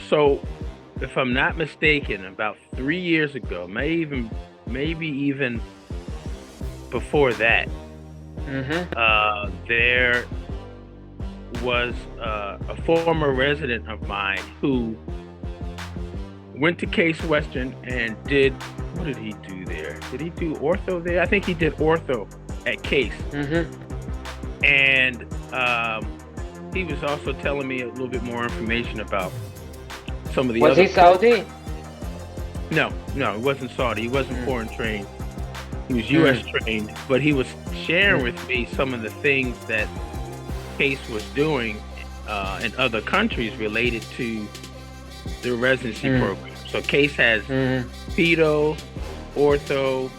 So, if I'm not mistaken, about 3 years ago, maybe even before that, Mm-hmm. there was a former resident of mine who went to Case Western and did, what did he do there? Did he do ortho there? I think he did ortho at Case. Mm-hmm. And he was also telling me a little bit more information about some of the Was other he Saudi? No, he wasn't Saudi. He wasn't Mm. foreign trained. He was U.S. Mm. trained, but he was sharing Mm. with me some of the things that Case was doing in other countries related to the residency Mm. program. So Case has Mm. pedo, ortho,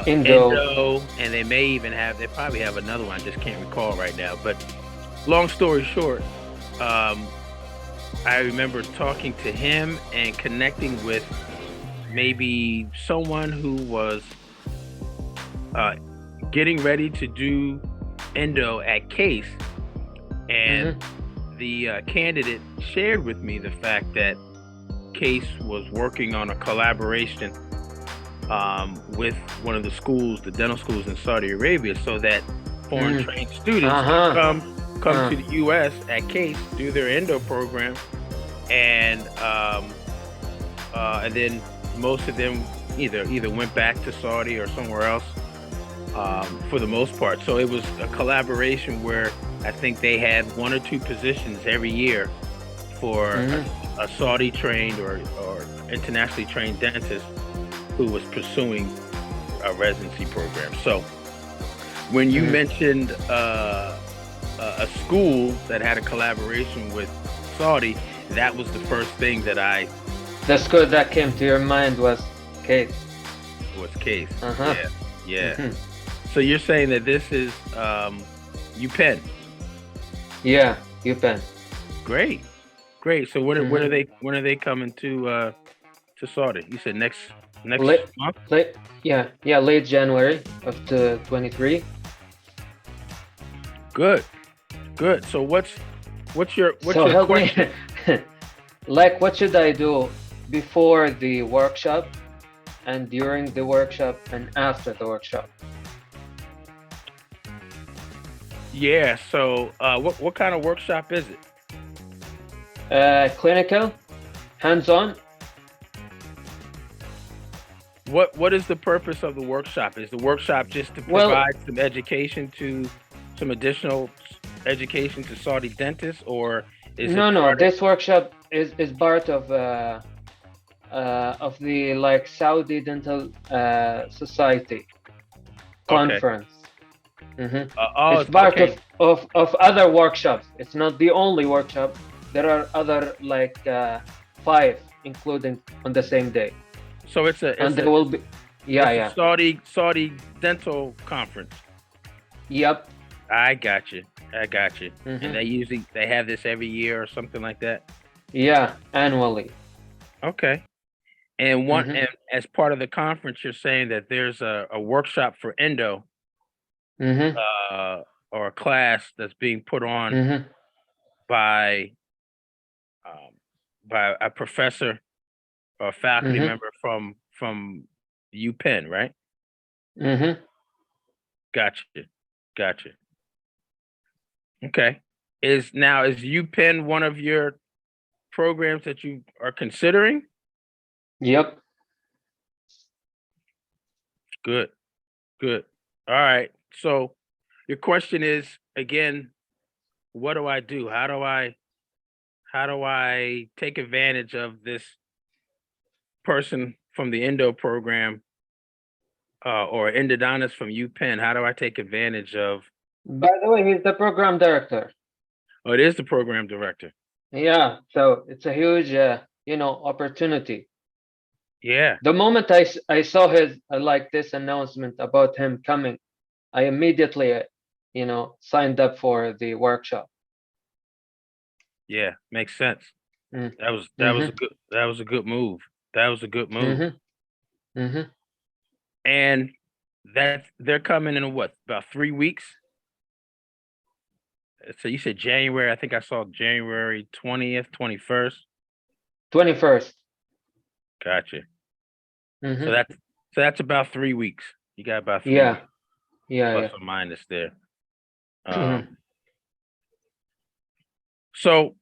Indo. endo, and they probably have another one. I just can't recall right now. But long story short, I remember talking to him and connecting with maybe someone who was getting ready to do endo at Case, and the candidate shared with me the fact that Case was working on a collaboration with one of the schools, the dental schools in Saudi Arabia, so that foreign trained students can come to the U.S. at Case, do their endo program, and then most of them either went back to Saudi or somewhere else for the most part. So it was a collaboration where I think they had one or two positions every year for a Saudi trained or internationally trained dentist who was pursuing a residency program. So when you mentioned a school that had a collaboration with Saudi, that was the first thing that The school that came to your mind was Case. Case. Yeah. So you're saying that this is UPENN? Yeah, UPENN. Great. So when are they coming to Saudi? You said next month? Late January of 23. Good. So what's your help question? Me. Like, what should I do before the workshop, and during the workshop, and after the workshop? Yeah. So what kind of workshop is it? Clinical, hands-on. What is the purpose of the workshop? Is the workshop just to provide some education to some additional education to Saudi dentists, or is no? This workshop is part of the like Saudi Dental Society conference. It's part of other workshops. It's not the only workshop. There are other like 5, including on the same day. So there will be Saudi dental conference. Yep. I got you. And they have this every year or something like that. Yeah, annually. Okay. And and as part of the conference, you're saying that there's a workshop for endo, or a class that's being put on by a professor or faculty member from UPenn, right? Gotcha. Okay. Is UPenn one of your programs that you are considering? Yep. Good. All right. So your question is, again, what do I do? How do I take advantage of this person from the endo program or endodontist from UPenn? How do I take advantage of? By the way, he's the program director. Oh, it is the program director. Yeah, so it's a huge, opportunity. Yeah. The moment I saw his this announcement about him coming, I immediately, signed up for the workshop. Yeah, makes sense. That was a good move. And they're coming in about 3 weeks. So you said January. I think I saw January 20th, 21st. 21st. Gotcha. Mm-hmm. So that's about 3 weeks. You got about 3 Yeah. weeks, Yeah. plus Yeah. or minus there. So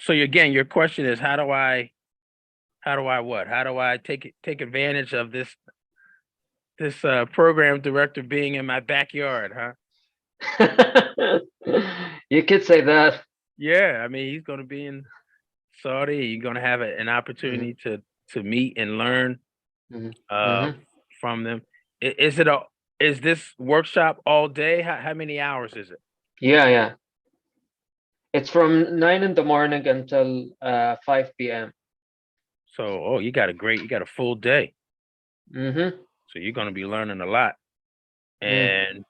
again, your question is how do I take advantage of this program director being in my backyard, huh? You could say that. Yeah, I mean he's going to be in Saudi. You're going to have an opportunity to meet and learn from them. Is this workshop all day? How many hours is it? Yeah. It's from 9 in the morning until 5 p.m. So, you got a full day. Mm-hmm. So you're going to be learning a lot, and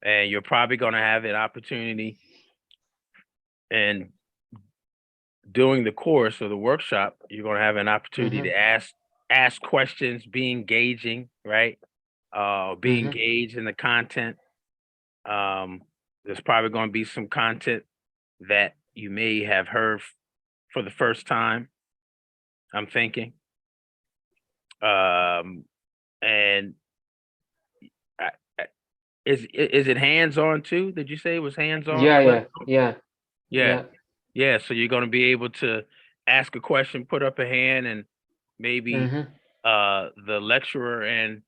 you're probably going to have an opportunity and during the course of the workshop, you're going to have an opportunity to ask questions, be engaging, right? Be engaged in the content. There's probably going to be some content that you may have heard for the first time, I'm thinking. And is it hands-on too? Did you say it was hands-on? Yeah. So you're going to be able to ask a question, put up a hand, and maybe the lecturer and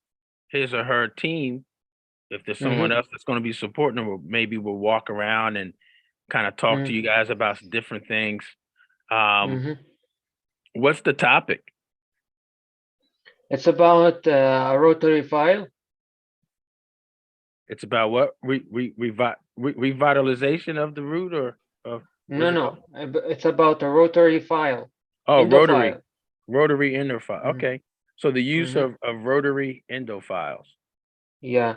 his or her team, if there's someone else that's going to be supporting them, maybe we'll walk around and kind of talk to you guys about different things. What's the topic? It's about a rotary file. It's about what? Revitalization of the root, or no. It's about a rotary file. Oh, Endo file. Rotary endo file. Okay. So the use of rotary endo files. Yeah.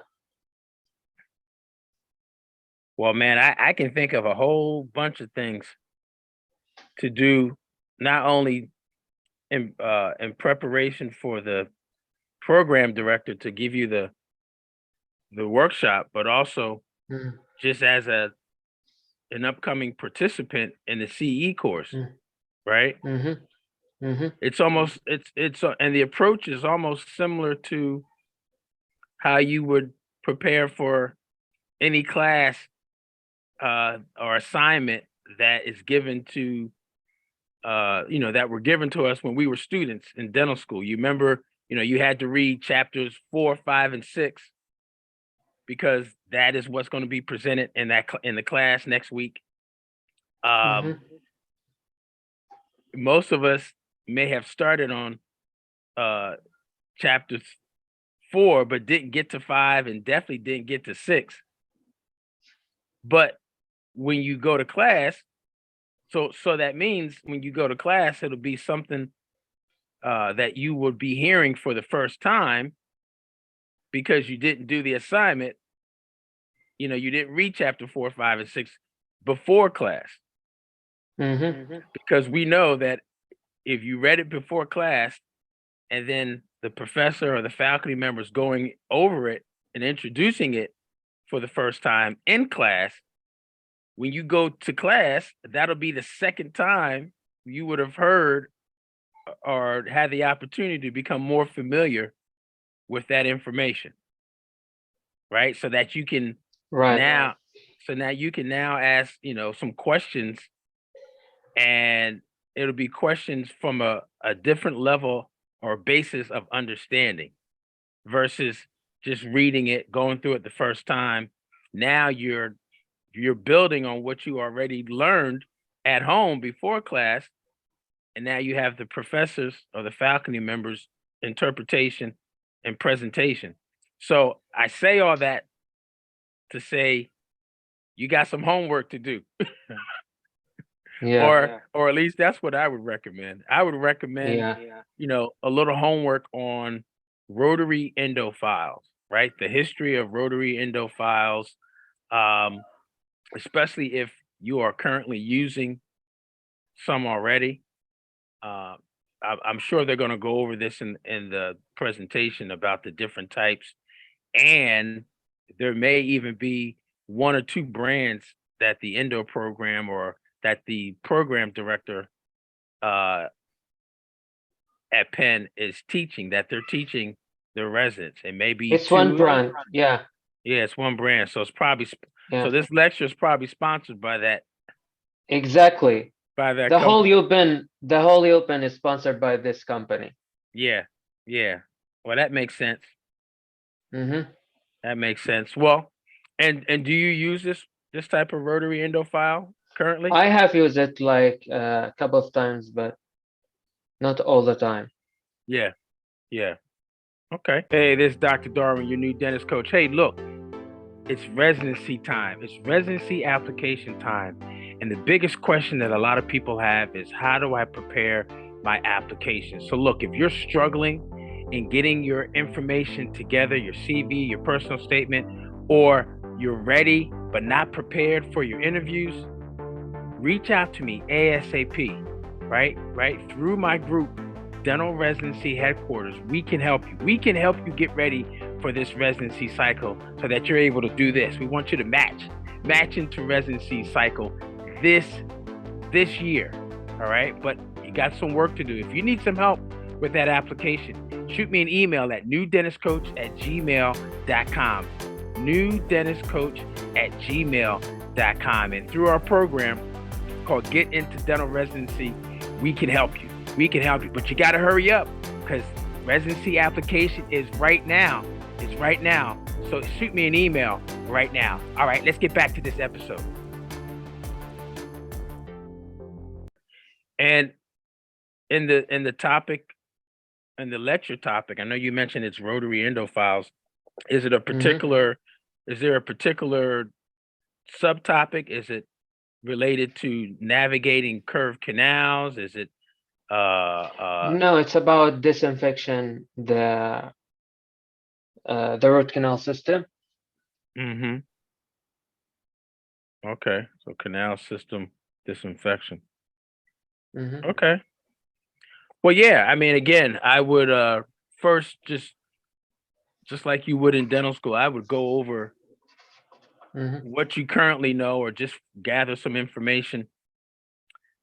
Well, man, I can think of a whole bunch of things to do, not only in preparation for the program director to give you the workshop, but also just as an upcoming participant in the CE course, right? It's almost and the approach is almost similar to how you would prepare for any class or assignment that is given to that were given to us when we were students in dental school. You remember, you had to read chapters 4, 5, and 6 because that is what's going to be presented in the class next week. Most of us may have started on chapter 4, but didn't get to 5 and definitely didn't get to 6. But when you go to class, so that means when you go to class, it'll be something that you would be hearing for the first time because you didn't do the assignment. You didn't read chapter 4, 5, and 6 before class. Because we know that if you read it before class and then the professor or the faculty members going over it and introducing it for the first time in class, when you go to class, that'll be the second time you would have heard or had the opportunity to become more familiar with that information, right? So that you can now you can now ask, some questions, and it'll be questions from a different level or basis of understanding versus just reading it, going through it the first time. Now you're building on what you already learned at home before class, and now you have the professors or the faculty members' interpretation and presentation. So I say all that to say you got some homework to do. Or at least that's what I would recommend. I would recommend, a little homework on rotary endo files, right? The history of rotary endo files, especially if you are currently using some already. I'm sure they're going to go over this in the presentation about the different types, and there may even be 1 or 2 brands that the endo program or that the program director at Penn is teaching, that they're teaching their residents. It may be it's one brand. Yeah. Yeah, it's one brand. So it's probably so this lecture is probably sponsored by that. Exactly. By that the company. the whole UPENN is sponsored by this company. Yeah. Yeah. Well, that makes sense. Mm-hmm. That makes sense. Well, and do you use this type of rotary endo file currently? I have used it like a couple of times, but not all the time. Yeah. Yeah. Okay. Hey, this is Dr. Darwin, your new dentist coach. Hey, look, it's residency time. It's residency application time. And the biggest question that a lot of people have is, how do I prepare my application? So look, if you're struggling in getting your information together, your CV, your personal statement, or you're ready but not prepared for your interviews, reach out to me ASAP, right? Through my group, Dental Residency Headquarters, we can help you. We can help you get ready for this residency cycle so that you're able to do this. We want you to match into residency cycle this year, all right? But you got some work to do. If you need some help with that application, shoot me an email at newdentistcoach@gmail.com. newdentistcoach@gmail.com. And through our program called Get Into Dental Residency, we can help you. We can help you, but you got to hurry up because residency application is right now. It's right now. So shoot me an email right now. All right, let's get back to this episode. And in the topic, in the lecture topic, I know you mentioned it's rotary endo files. Is it a particular, is there a particular subtopic? Is it related to navigating curved canals? Is it no, it's about disinfection, the root canal system. Mm-hmm. Okay, so canal system disinfection. Mm-hmm. Okay. Well, yeah, I mean, again, I would first just like you would in dental school, I would go over what you currently know or just gather some information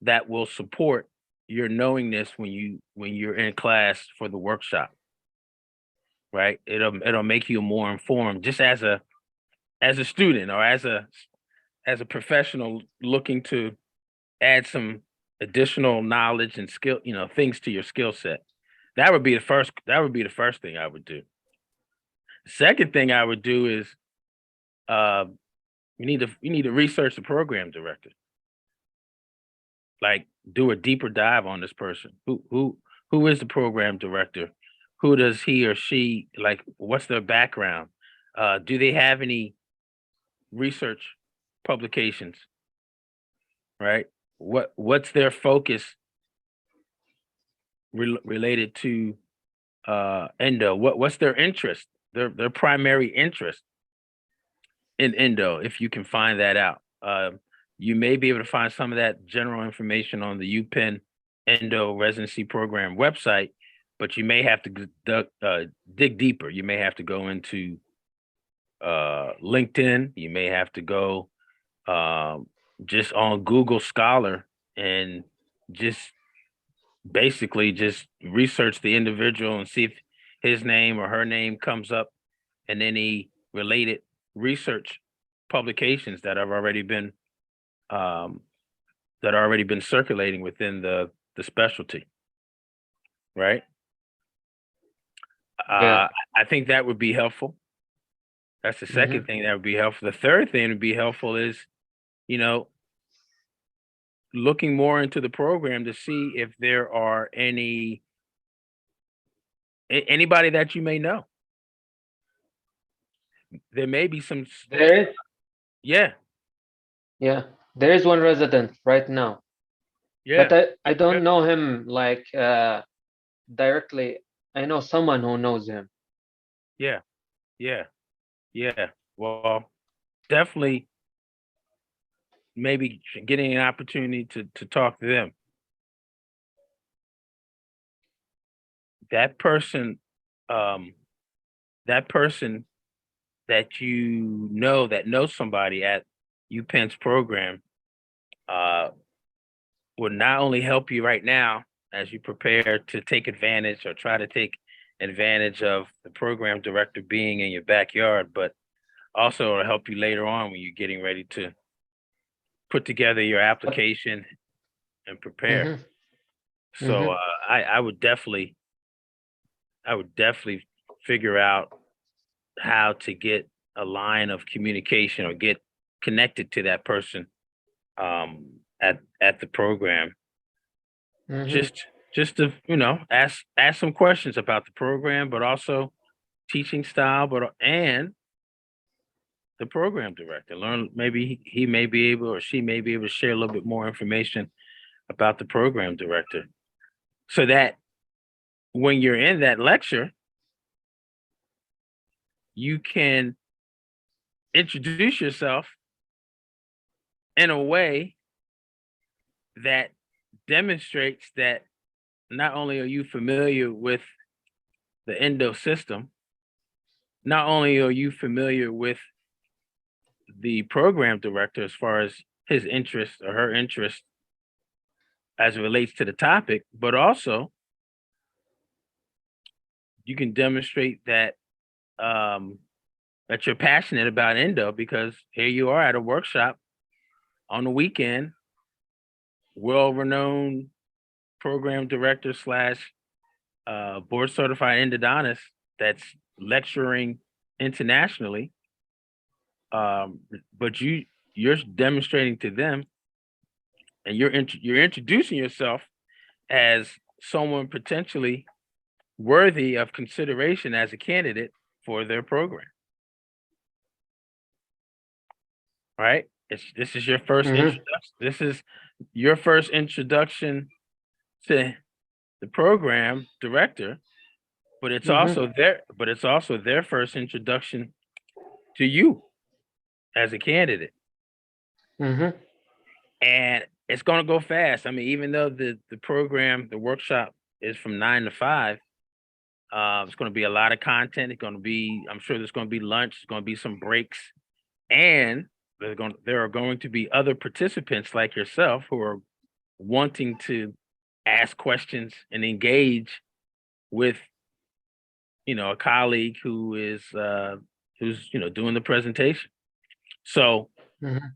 that will support your knowingness when you're in class for the workshop. Right? It'll make you more informed just as a student or as a professional looking to add some additional knowledge and skill, things to your skill set. That would be the first thing I would do. The second thing I would do is you need to research the program director. Like do a deeper dive on this person. Who is the program director? Who does he or she like? What's their background? Do they have any research publications? Right? What's their focus related to endo? What's their interest? Their primary interest in endo, if you can find that out. You may be able to find some of that general information on the UPenn Endo Residency Program website, but you may have to dig deeper. You may have to go into LinkedIn. You may have to go just on Google Scholar and just basically just research the individual and see if his name or her name comes up in any related research publications that have already been circulating within the specialty, right? Yeah. I think that would be helpful. That's the second thing that would be helpful. The third thing would be helpful is, looking more into the program to see if there are anybody that you may know. There may be some. There is. Yeah. Yeah. There is one resident right now. Yeah. But I don't know him like directly. I know someone who knows him. Yeah. Yeah. Yeah. Well, definitely maybe getting an opportunity to talk to them. That person that you know that knows somebody at UPenn's program, will not only help you right now as you prepare to take advantage or try to take advantage of the program director being in your backyard, but also it'll help you later on when you're getting ready to put together your application and prepare. Mm-hmm. So I would definitely figure out how to get a line of communication or get connected to that person at the program. Mm-hmm. Just to, you know, ask some questions about the program, but also teaching style, and the program director. Learn, maybe he may be able or she may be able to share a little bit more information about the program director, so that when you're in that lecture, you can introduce yourself in a way that demonstrates that not only are you familiar with the endo system, not only are you familiar with the program director as far as his interest or her interest as it relates to the topic, but also you can demonstrate that that you're passionate about endo, because here you are at a workshop on the weekend, well-renowned program director slash board certified endodontist that's lecturing internationally. But you're demonstrating to them, and you're introducing yourself as someone potentially worthy of consideration as a candidate for their program. Right? This is your first Mm-hmm. introduction. This is your first introduction to the program director, but it's Mm-hmm. also their first introduction to you as a candidate. Mm-hmm. And it's gonna go fast. I mean, even though the program, the workshop is from 9 to 5, it's gonna be a lot of content. I'm sure there's gonna be lunch, there's gonna be some breaks, and there are going to be other participants like yourself who are wanting to ask questions and engage with, you know, a colleague who's, you know, doing the presentation. So Mm-hmm.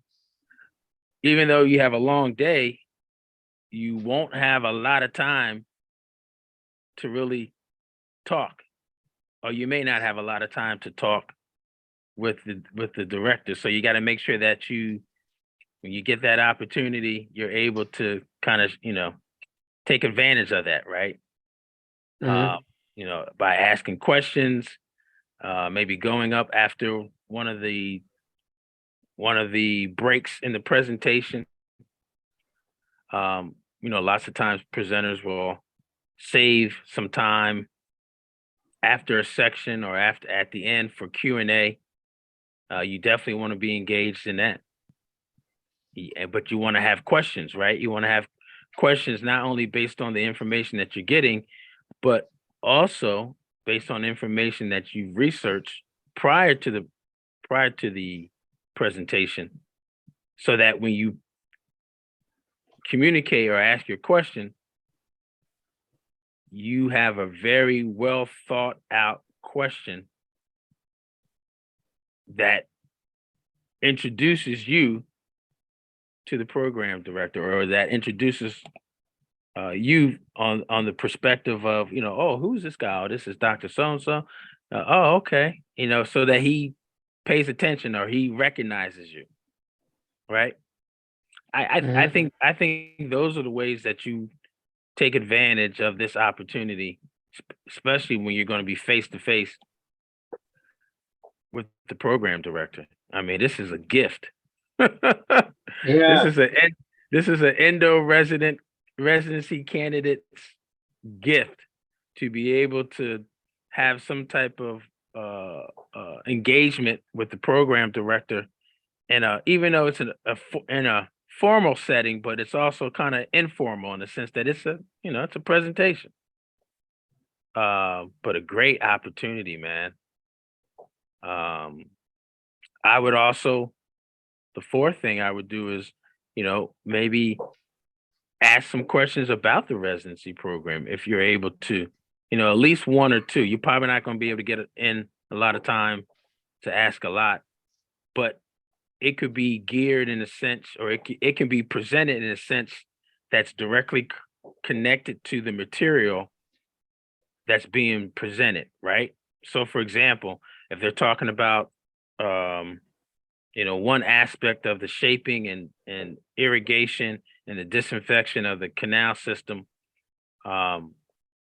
even though you have a long day, you won't have a lot of time to really talk, or you may not have a lot of time to talk with the director. So you got to make sure that when you get that opportunity, you're able to kind of, you know, take advantage of that, right? Uh, Mm-hmm. you know, by asking questions, maybe going up after one of the breaks in the presentation. You know, lots of times presenters will save some time after a section or after at the end for Q&A. You definitely want to be engaged in that. But you want to have questions, right? You want to have questions not only based on the information that you're getting, but also based on information that you've researched prior to the presentation, so that when you communicate or ask your question, you have a very well thought out question that introduces you to the program director, or that introduces you on the perspective of, you know, oh, who's this guy? Oh, this is Dr. So and so. Oh, okay. You know, so that he pays attention or he recognizes you, right? Mm-hmm. I think those are the ways that you take advantage of this opportunity, especially when you're going to be face to face with the program director. I mean, this is a gift. This Yeah. is a this is an endo residency candidate's gift to be able to have some type of engagement with the program director, and even though it's in a formal setting, but it's also kind of informal in the sense that it's a, you know, it's a presentation. But a great opportunity, man. Um, I would also, the fourth thing I would do is, you know, maybe ask some questions about the residency program if you're able to, at least one or two. You're probably not going to be able to get in a lot of time to ask a lot, but it could be geared in a sense, or it can be presented in a sense that's directly connected to the material that's being presented, right? So, for example, if they're talking about, one aspect of the shaping and irrigation and the disinfection of the canal system,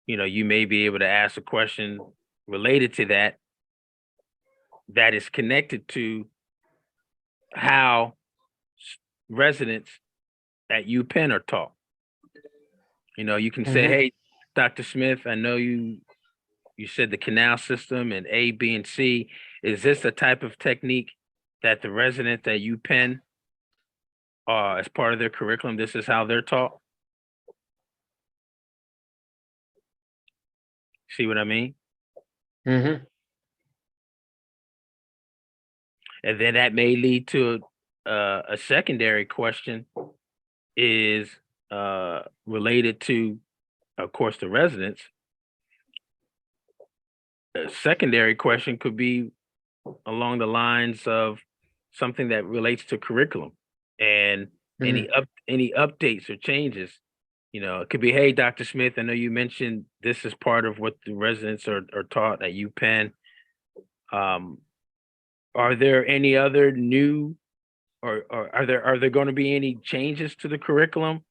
you may be able to ask a question related to that is connected to how residents at UPenn are taught. You can say, hey, Dr. Smith, I know you said the canal system and A, B, and C. Is this a type of technique that the residents at UPenn, as part of their curriculum, this is how they're taught? See what I mean? Mm-hmm. And then that may lead to a secondary question is related to, of course, the residents. A secondary question could be along the lines of something that relates to curriculum and any updates or changes. It could be, hey, Dr. Smith, I know you mentioned this is part of what the residents are taught at UPenn. Are there any other new, or are there going to be any changes to the curriculum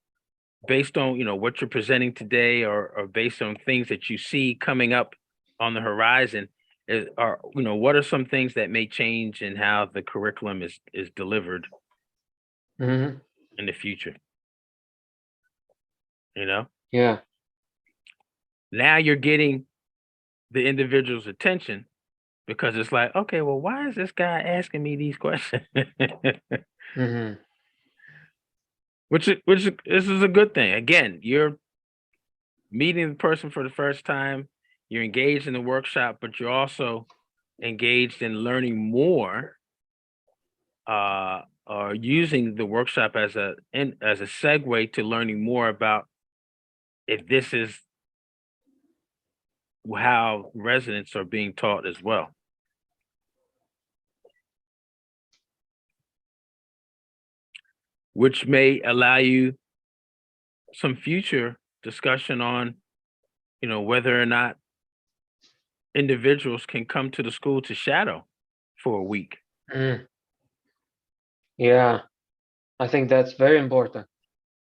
based on what you're presenting today, or based on things that you see coming up on the horizon? What are some things that may change in how the curriculum is delivered in the future? Yeah. Now you're getting the individual's attention, because it's like, okay, well, why is this guy asking me these questions? Which this is a good thing. Again, you're meeting the person for the first time, you're engaged in the workshop, but you're also engaged in learning more, or using the workshop as a segue to learning more about if this is how residents are being taught as well. Which may allow you some future discussion on, whether or not individuals can come to the school to shadow for a week. Yeah, I think that's very important.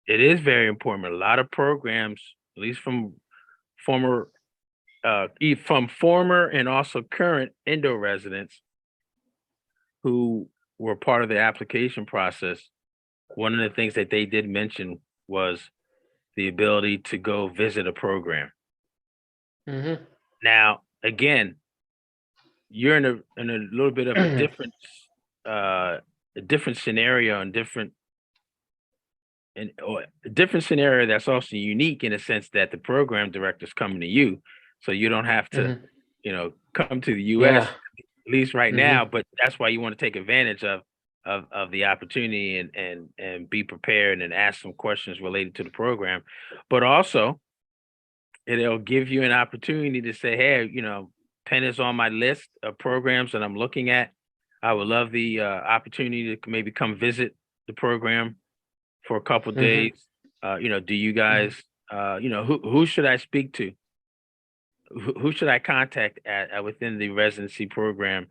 It is very important. A lot of programs, at least from former and also current ENDO residents who were part of the application process, one of the things that they did mention was the ability to go visit a program. Now, again, you're in a little bit of a different scenario, and a different scenario that's also unique in a sense that the program director's coming to you, so you don't have to, come to the U.S. at least right now. But that's why you want to take advantage of the opportunity and be prepared and ask some questions related to the program. But also, it'll give you an opportunity to say, hey, Penn is on my list of programs that I'm looking at. I would love the opportunity to maybe come visit the program for a couple of days. Do you guys, who should I speak to? Who should I contact at within the residency program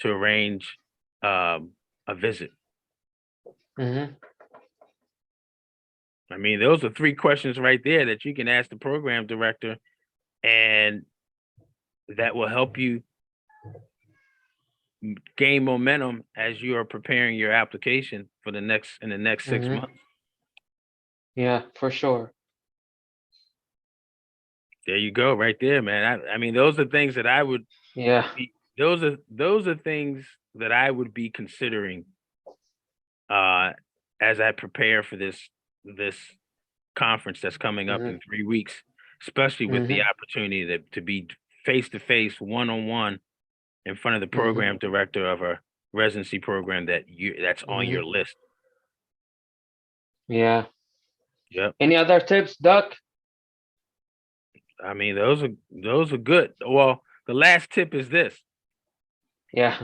to arrange a visit? I mean, those are 3 questions right there that you can ask the program director, and that will help you gain momentum as you are preparing your application for the next 6 months. Yeah, for sure. There you go, right there, man. I mean, those are things that I would. Yeah. Those are things that I would be considering as I prepare for this conference that's coming up in 3 weeks, especially with the opportunity to be face to face, one-on-one, in front of the program director of a residency program that's on your list. Yeah. Yep. Any other tips, Doc? I mean, those are good. Well, the last tip is this. Yeah.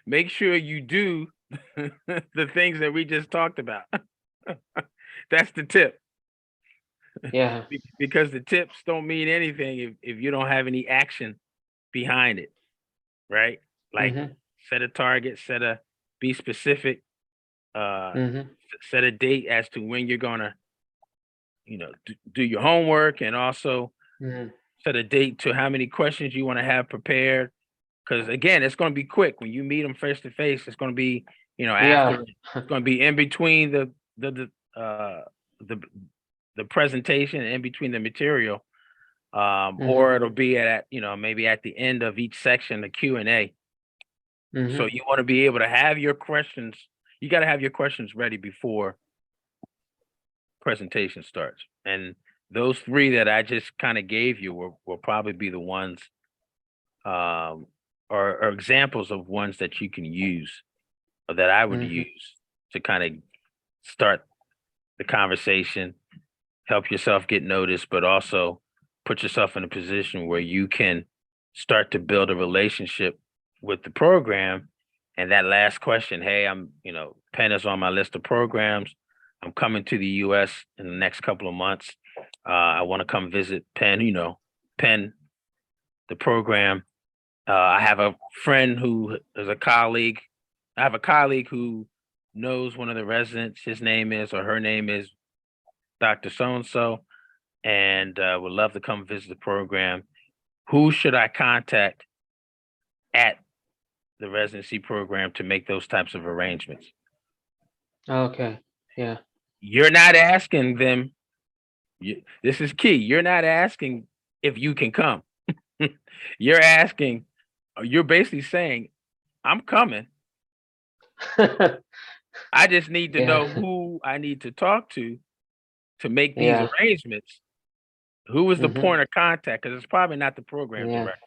Make sure you do the things that we just talked about. That's the tip. Yeah. Because the tips don't mean anything if you don't have any action behind it, right? Like Mm-hmm. set a target, be specific, Mm-hmm. set a date as to when you're gonna, do your homework, and also Mm-hmm. set a date to how many questions you want to have prepared. Because again, it's going to be quick when you meet them face to face. It's going to be, after, Yeah. it's going to be in between the the presentation, in between the material, Mm-hmm. or it'll be at, maybe at the end of each section, the Q&A. So Mm-hmm. you want to be able to have your questions. You got to have your questions ready before presentation starts. And those three that I just kind of gave you will probably be the ones, um, or examples of ones that you can use, or that I would Mm-hmm. use to kind of start the conversation, help yourself get noticed, but also put yourself in a position where you can start to build a relationship with the program. And that last question, hey, PENN is on my list of programs. I'm coming to the US in the next couple of months. I want to come visit PENN, PENN, the program. I have a friend who is a colleague. I have a colleague who knows one of the residents. His name is, or her name is, Dr. So and so, and would love to come visit the program. Who should I contact at the residency program to make those types of arrangements? Okay. Yeah. You're not asking them. This is key. You're not asking if you can come. You're asking. You're basically saying, "I'm coming. I just need to know Yeah. who I need to talk to make these Yeah. arrangements. Who is the Mm-hmm. point of contact? Because it's probably not the program Yeah. director.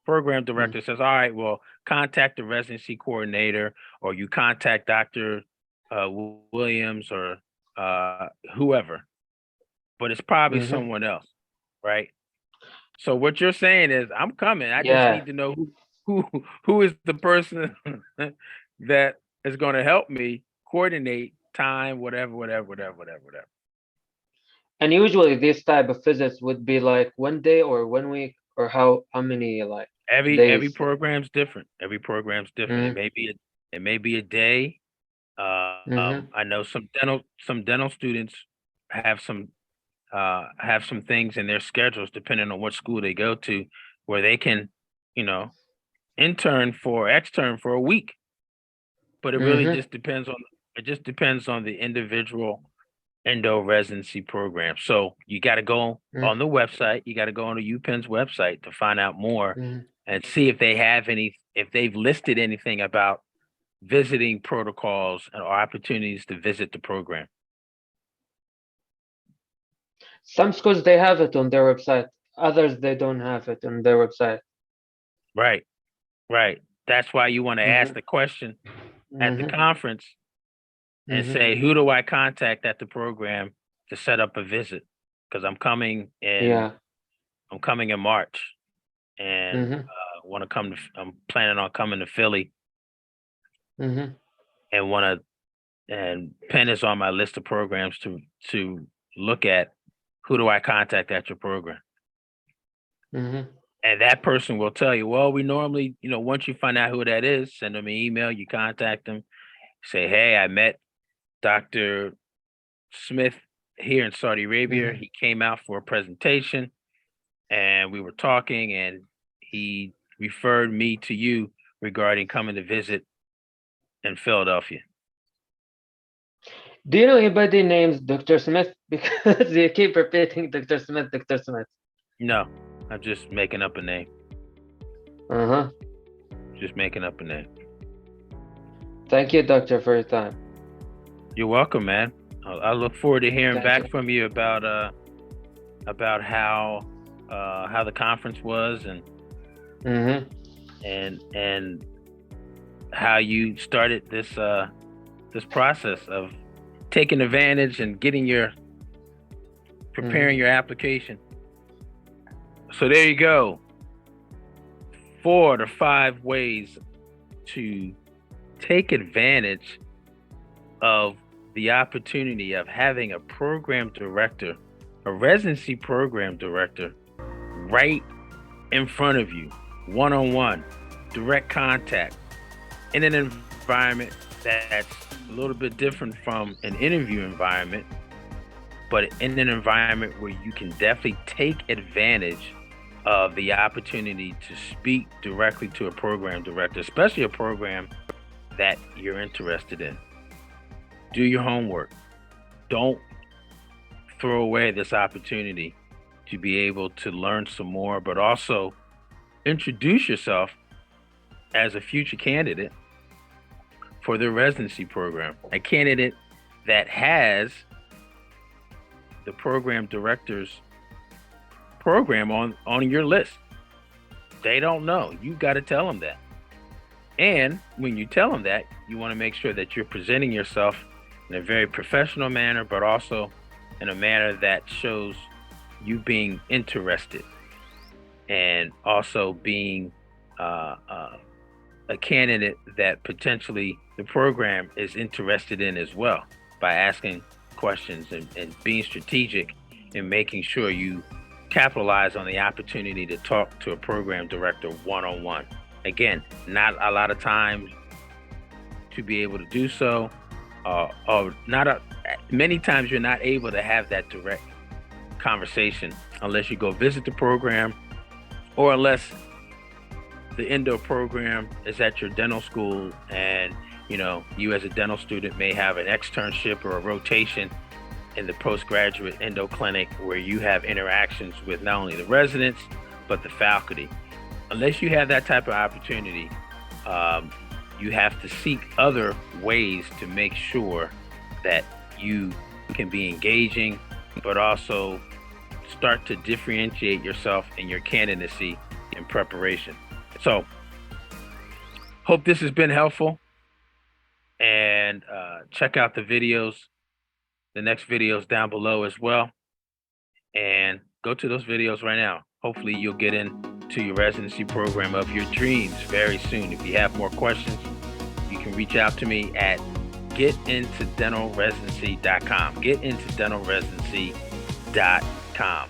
Program Mm. director says, all right, well, contact the residency coordinator, or you contact Dr. Williams, or whoever, but it's probably Mm-hmm. someone else, right? So what you're saying is, I'm coming. I just Yeah. need to know who is the person that is going to help me coordinate time, whatever, whatever, whatever, whatever, whatever. And usually this type of visits would be like 1 day or 1 week, or how many like Every days? program's different. Every program's different. Mm-hmm. It may be a day. Mm-hmm. I know some dental students have some things in their schedules, depending on what school they go to, where they can, you know, extern for a week. But Mm-hmm. it just depends on the individual endo residency program. So you got to go on the website. You got to go on the UPENN's website to find out more, Mm-hmm. and see if they've listed anything about visiting protocols or opportunities to visit the program. Some schools they have it on their website. Others they don't have it on their website. Right, right. That's why you want to ask Mm-hmm. the question at the Mm-hmm. conference and Mm-hmm. say, who do I contact at the program to set up a visit? Because Yeah. I'm coming in March, and Mm-hmm. I'm planning on coming to Philly, Mm-hmm. and PENN is on my list of programs to look at. Who do I contact at your program? Mm-hmm. And that person will tell you, well, we normally, once you find out who that is, send them an email, you contact them, say, hey, I met Dr. Smith here in Saudi Arabia. Mm-hmm. He came out for a presentation, and we were talking, and he referred me to you regarding coming to visit in Philadelphia. Do you know anybody named Dr. Smith? Because you keep repeating Dr. Smith, Dr. Smith. No, I'm just making up a name. Uh-huh. Just making up a name. Thank you, doctor, for your time. You're welcome, man. I look forward to hearing Thank back you. from you about how the conference was, and Mm-hmm. and how you started this process of taking advantage and preparing your application. So there you go. 4 to 5 ways to take advantage of the opportunity of having a program director, a residency program director, right in front of you, one-on-one, direct contact, in an environment that's a little bit different from an interview environment, but in an environment where you can definitely take advantage of the opportunity to speak directly to a program director, especially a program that you're interested in. Do your homework. Don't throw away this opportunity to be able to learn some more, but also introduce yourself as a future candidate for the residency program, a candidate that has the program director's program on your list. They don't know. You got to tell them that. And when you tell them that, you want to make sure that you're presenting yourself in a very professional manner, but also in a manner that shows you being interested and also being a candidate that potentially the program is interested in as well, by asking questions and being strategic in making sure you capitalize on the opportunity to talk to a program director one-on-one. Again, not a lot of times to be able to do so, or many times you're not able to have that direct conversation unless you go visit the program, or unless the ENDO program is at your dental school and you as a dental student may have an externship or a rotation in the postgraduate endo clinic where you have interactions with not only the residents but the faculty. Unless you have that type of opportunity, you have to seek other ways to make sure that you can be engaging, but also start to differentiate yourself in your candidacy in preparation. So, hope this has been helpful, and check out the next videos down below as well, and go to those videos right now. Hopefully you'll get into your residency program of your dreams very soon. If you have more questions, you can reach out to me at getintodentalresidency.com. Getintodentalresidency.com.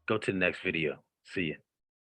Go to the next video. See you.